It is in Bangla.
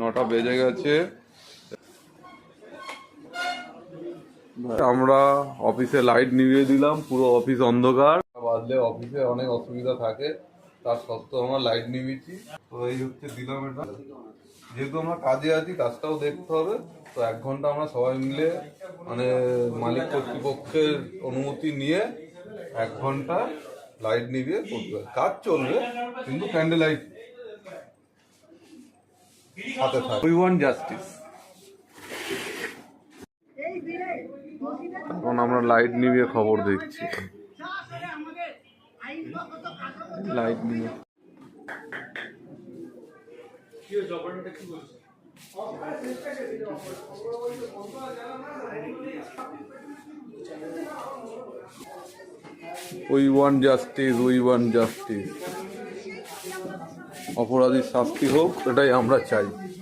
9টা বেজে গেছে। আমরা অফিসে লাইট নিভিয়ে দিলাম, পুরো অফিস অন্ধকার। বাজলে অফিসে অনেক অসুবিধা থাকে, তার সত্ত্বেও আমরা লাইট নিভিয়েছি। তো এই হচ্ছে দিলাম এটা। যেহেতু আমরা কাজে আছি, কাজটাও দেখতে হবে, তো 1 ঘন্টা আমরা সবাই মিলে মানে মালিক কর্তৃপক্ষের অনুমতি নিয়ে 1 ঘন্টা লাইট নিভিয়ে করতে হবে। কাজ চলবে কিন্তু ক্যান্ডেল লাইট হাতে থাকে। We want justice. এখন আমরা লাইট নিভিয়ে খবর দেখছি। লাইট নিয়ে we want justice, we want justice. অপরাধীর শাস্তি হোক, এটাই আমরা চাই।